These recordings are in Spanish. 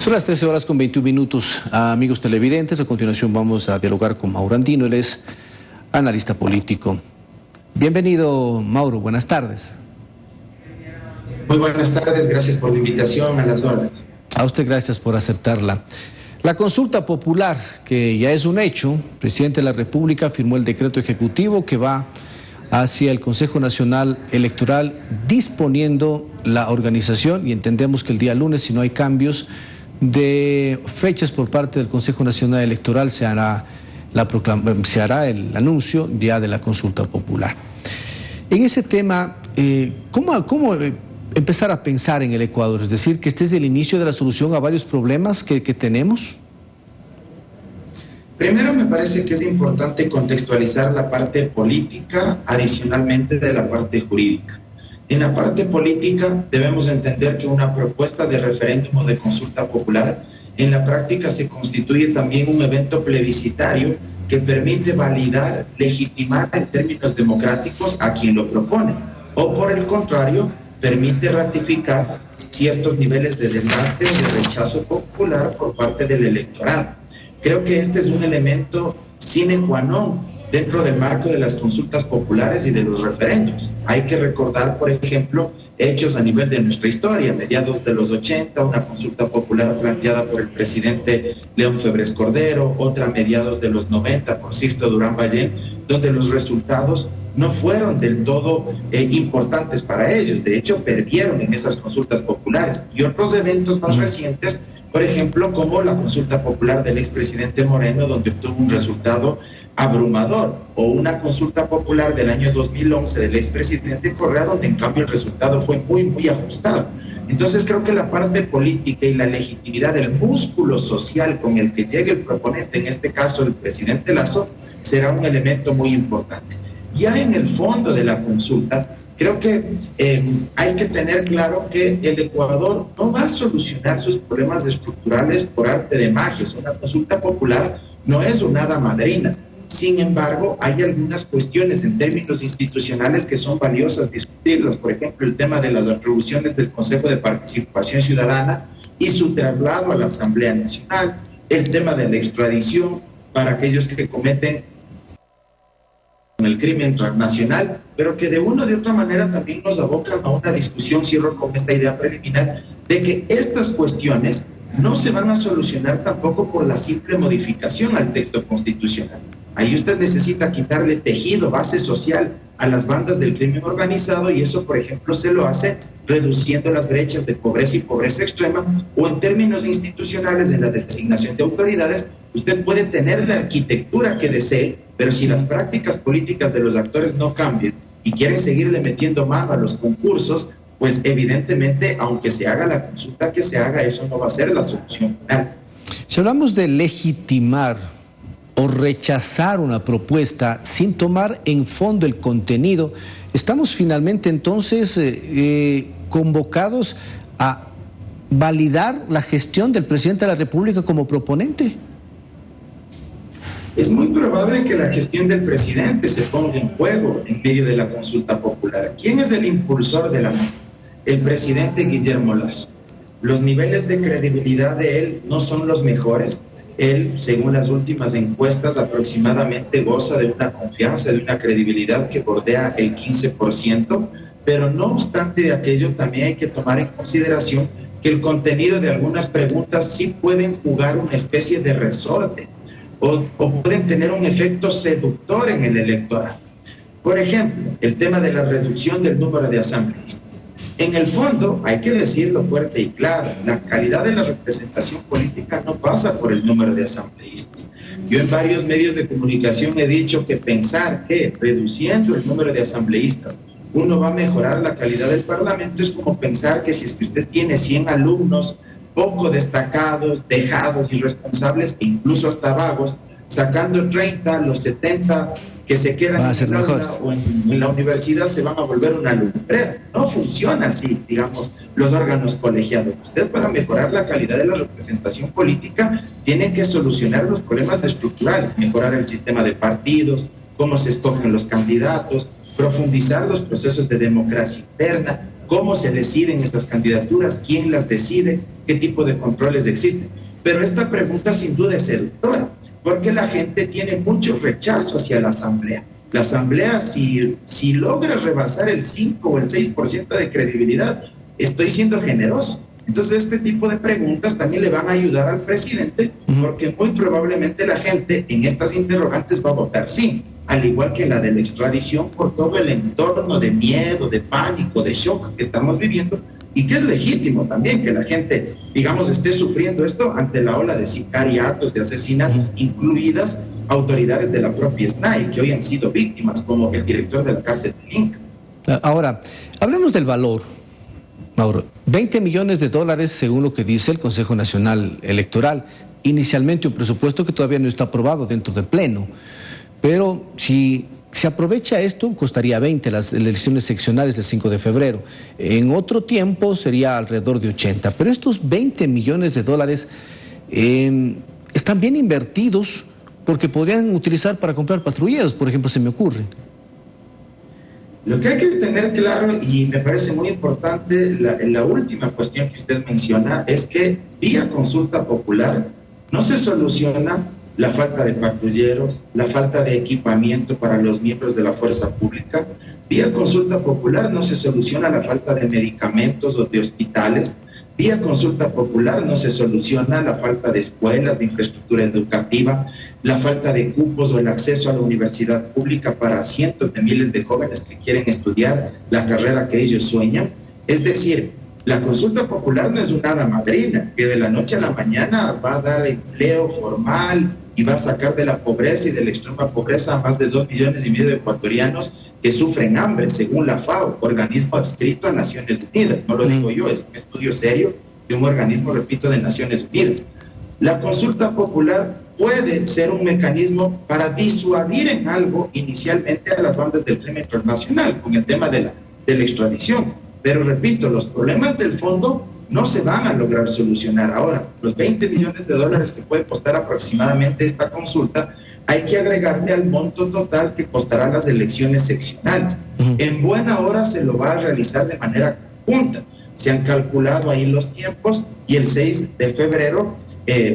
Son las 13 horas con 21 minutos, amigos televidentes. A continuación vamos a dialogar con Mauro Andino, él es analista político. Bienvenido, Mauro, buenas tardes. Muy buenas tardes, gracias por la invitación, a las órdenes. A usted gracias por aceptarla. La consulta popular, que ya es un hecho, el presidente de la República firmó el decreto ejecutivo que va hacia el Consejo Nacional Electoral disponiendo la organización, y entendemos que el día lunes, si no hay cambios de fechas por parte del Consejo Nacional Electoral, se hará el anuncio ya de la consulta popular. En ese tema, ¿cómo empezar a pensar en el Ecuador? Es decir, que este es el inicio de la solución a varios problemas que tenemos. Primero, me parece que es importante contextualizar la parte política adicionalmente de la parte jurídica. En la parte política debemos entender que una propuesta de referéndum o de consulta popular en la práctica se constituye también un evento plebiscitario que permite validar, legitimar en términos democráticos a quien lo propone, o por el contrario, permite ratificar ciertos niveles de desgaste o de rechazo popular por parte del electorado. Creo que este es un elemento sine qua non dentro del marco de las consultas populares y de los referéndums. Hay que recordar, por ejemplo, hechos a nivel de nuestra historia. A mediados de los 80, una consulta popular planteada por el presidente León Febres Cordero, otra a mediados de los 90 por Sixto Durán Ballén, donde los resultados no fueron del todo importantes para ellos. De hecho, perdieron en esas consultas populares. Y otros eventos más recientes, por ejemplo, como la consulta popular del expresidente Moreno, donde obtuvo un resultado abrumador, o una consulta popular del año 2011 del expresidente Correa, donde en cambio el resultado fue muy ajustado. Entonces creo que la parte política y la legitimidad del músculo social con el que llegue el proponente, en este caso el presidente Lasso, será un elemento muy importante. Ya en el fondo de la consulta, creo que hay que tener claro que el Ecuador no va a solucionar sus problemas estructurales por arte de magia. Una consulta popular no es una hada madrina. Sin embargo, hay algunas cuestiones en términos institucionales que son valiosas discutirlas. Por ejemplo, el tema de las atribuciones del Consejo de Participación Ciudadana y su traslado a la Asamblea Nacional, el tema de la extradición para aquellos que cometen el crimen transnacional, pero que de una o de otra manera también nos abocan a una discusión, cierro con esta idea preliminar, de que estas cuestiones no se van a solucionar tampoco por la simple modificación al texto constitucional. Ahí usted necesita quitarle tejido, base social a las bandas del crimen organizado, y eso, por ejemplo, se lo hace reduciendo las brechas de pobreza y pobreza extrema, o en términos institucionales, en la designación de autoridades, usted puede tener la arquitectura que desee, pero si las prácticas políticas de los actores no cambian y quieren seguirle metiendo mano a los concursos, pues evidentemente, aunque se haga la consulta que se haga, eso no va a ser la solución final. Si hablamos de legitimar o rechazar una propuesta sin tomar en fondo el contenido, estamos finalmente entonces convocados a validar la gestión del presidente de la República como proponente. Es muy probable que la gestión del presidente se ponga en juego en medio de la consulta popular. ¿Quién es el impulsor de la misma? El presidente Guillermo Lasso. Los niveles de credibilidad de él no son los mejores. Él, según las últimas encuestas, aproximadamente goza de una confianza, de una credibilidad que bordea el 15%, pero no obstante de aquello, también hay que tomar en consideración que el contenido de algunas preguntas sí pueden jugar una especie de resorte o pueden tener un efecto seductor en el electorado. Por ejemplo, el tema de la reducción del número de asambleístas. En el fondo, hay que decirlo fuerte y claro, la calidad de la representación política no pasa por el número de asambleístas. Yo en varios medios de comunicación he dicho que pensar que reduciendo el número de asambleístas uno va a mejorar la calidad del Parlamento es como pensar que si es que usted tiene 100 alumnos poco destacados, dejados, irresponsables e incluso hasta vagos, sacando 30, los 70 que se quedan en el aula o en la universidad se van a volver una lumbrera. No funciona así, digamos, los órganos colegiados. Usted, para mejorar la calidad de la representación política, tiene que solucionar los problemas estructurales, mejorar el sistema de partidos, cómo se escogen los candidatos, profundizar los procesos de democracia interna, cómo se deciden estas candidaturas, quién las decide, qué tipo de controles existen. Pero esta pregunta sin duda es seductora, porque la gente tiene mucho rechazo hacia la Asamblea. La Asamblea, si logra rebasar el 5 o el 6% de credibilidad, estoy siendo generoso. Entonces, este tipo de preguntas también le van a ayudar al presidente, porque muy probablemente la gente en estas interrogantes va a votar sí, al igual que la de la extradición, por todo el entorno de miedo, de pánico, de shock que estamos viviendo, y que es legítimo también que la gente, digamos, esté sufriendo esto ante la ola de sicariatos, de asesinatos, incluidas autoridades de la propia SNAI, que hoy han sido víctimas, como el director de la cárcel de Inca. Ahora, hablemos del valor. Mauro, 20 millones de dólares según lo que dice el Consejo Nacional Electoral. Inicialmente un presupuesto que todavía no está aprobado dentro del Pleno. Pero si se aprovecha esto, costaría 20 las elecciones seccionales del 5 de febrero. En otro tiempo sería alrededor de 80. Pero estos 20 millones de dólares están bien invertidos porque podrían utilizar para comprar patrulleros, por ejemplo, se me ocurre. Lo que hay que tener claro, y me parece muy importante, la última cuestión que usted menciona, es que vía consulta popular no se soluciona la falta de patrulleros, la falta de equipamiento para los miembros de la fuerza pública. Vía consulta popular no se soluciona la falta de medicamentos o de hospitales. Vía consulta popular no se soluciona la falta de escuelas, de infraestructura educativa, la falta de cupos o el acceso a la universidad pública para cientos de miles de jóvenes que quieren estudiar la carrera que ellos sueñan. Es decir, la consulta popular no es una hada madrina que de la noche a la mañana va a dar empleo formal y va a sacar de la pobreza y de la extrema pobreza a más de 2,5 millones de ecuatorianos que sufren hambre, según la FAO, organismo adscrito a Naciones Unidas. No lo digo yo, es un estudio serio de un organismo, repito, de Naciones Unidas. La consulta popular puede ser un mecanismo para disuadir en algo inicialmente a las bandas del crimen transnacional con el tema de la extradición. Pero repito, los problemas del fondo no se van a lograr solucionar ahora. Los 20 millones de dólares que puede costar aproximadamente esta consulta, hay que agregarle al monto total que costará las elecciones seccionales. En buena hora se lo va a realizar de manera conjunta. Se han calculado ahí los tiempos y el 6 de febrero,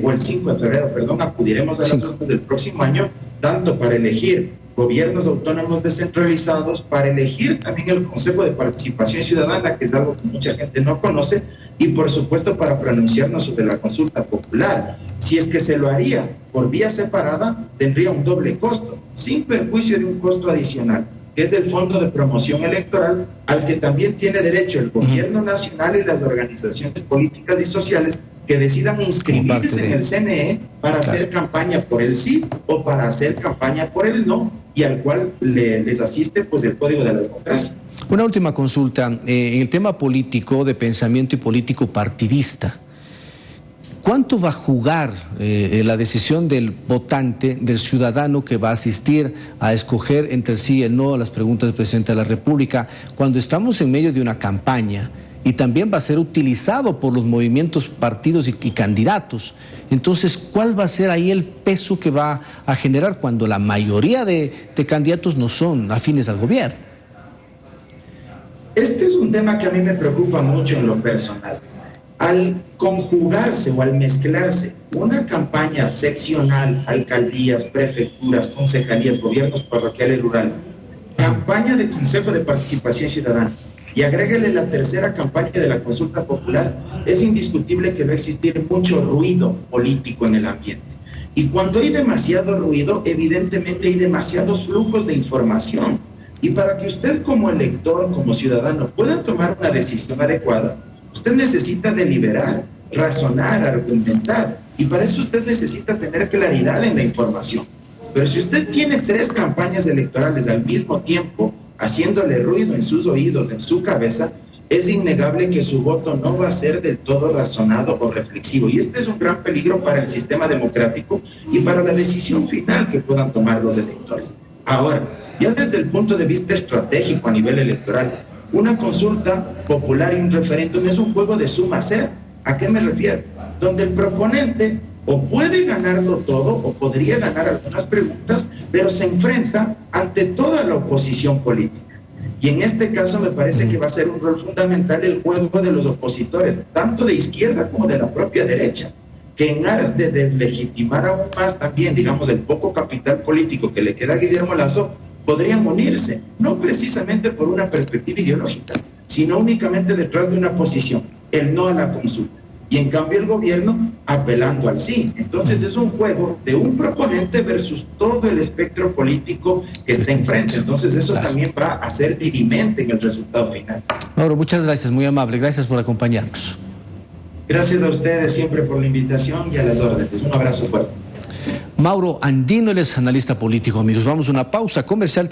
o el 5 de febrero, perdón, acudiremos a las urnas del próximo año, tanto para elegir gobiernos autónomos descentralizados, para elegir también el Consejo de Participación Ciudadana, que es algo que mucha gente no conoce, y por supuesto para pronunciarnos sobre la consulta popular. Si es que se lo haría por vía separada, tendría un doble costo, sin perjuicio de un costo adicional, que es el Fondo de Promoción Electoral, al que también tiene derecho el gobierno nacional y las organizaciones políticas y sociales que decidan inscribirse en el CNE para hacer campaña por el sí o para hacer campaña por el no, y al cual les asiste pues el Código de la Democracia. Una última consulta, en el tema político, de pensamiento y político partidista, ¿cuánto va a jugar la decisión del votante, del ciudadano que va a asistir a escoger entre el sí y el no a las preguntas del presidente de la República, cuando estamos en medio de una campaña? Y también va a ser utilizado por los movimientos, partidos y candidatos. Entonces, ¿cuál va a ser ahí el peso que va a generar cuando la mayoría de candidatos no son afines al gobierno? Este es un tema que a mí me preocupa mucho en lo personal. Al conjugarse o al mezclarse una campaña seccional, alcaldías, prefecturas, concejalías, gobiernos parroquiales rurales, campaña de Consejo de Participación Ciudadana, y agréguele la tercera campaña de la consulta popular, es indiscutible que va a existir mucho ruido político en el ambiente. Y cuando hay demasiado ruido, evidentemente hay demasiados flujos de información. Y para que usted como elector, como ciudadano, pueda tomar una decisión adecuada, usted necesita deliberar, razonar, argumentar. Y para eso usted necesita tener claridad en la información. Pero si usted tiene 3 campañas electorales al mismo tiempo, haciéndole ruido en sus oídos, en su cabeza, es innegable que su voto no va a ser del todo razonado o reflexivo. Y este es un gran peligro para el sistema democrático y para la decisión final que puedan tomar los electores. Ahora, ya desde el punto de vista estratégico a nivel electoral, una consulta popular y un referéndum es un juego de suma cero. ¿A qué me refiero? Donde el proponente o puede ganarlo todo o podría ganar algunas preguntas, pero se enfrenta ante toda la oposición política. Y en este caso me parece que va a ser un rol fundamental el juego de los opositores, tanto de izquierda como de la propia derecha, que en aras de deslegitimar aún más también, digamos, el poco capital político que le queda a Guillermo Lasso, podrían unirse, no precisamente por una perspectiva ideológica, sino únicamente detrás de una posición, el no a la consulta. Y en cambio el gobierno apelando al sí. Entonces es un juego de un proponente versus todo el espectro político que está enfrente. Entonces eso también va a ser dirimente en el resultado final. Mauro, muchas gracias, muy amable. Gracias por acompañarnos. Gracias a ustedes siempre por la invitación y a las órdenes. Un abrazo fuerte. Mauro Andino, él es analista político, amigos. Vamos a una pausa comercial.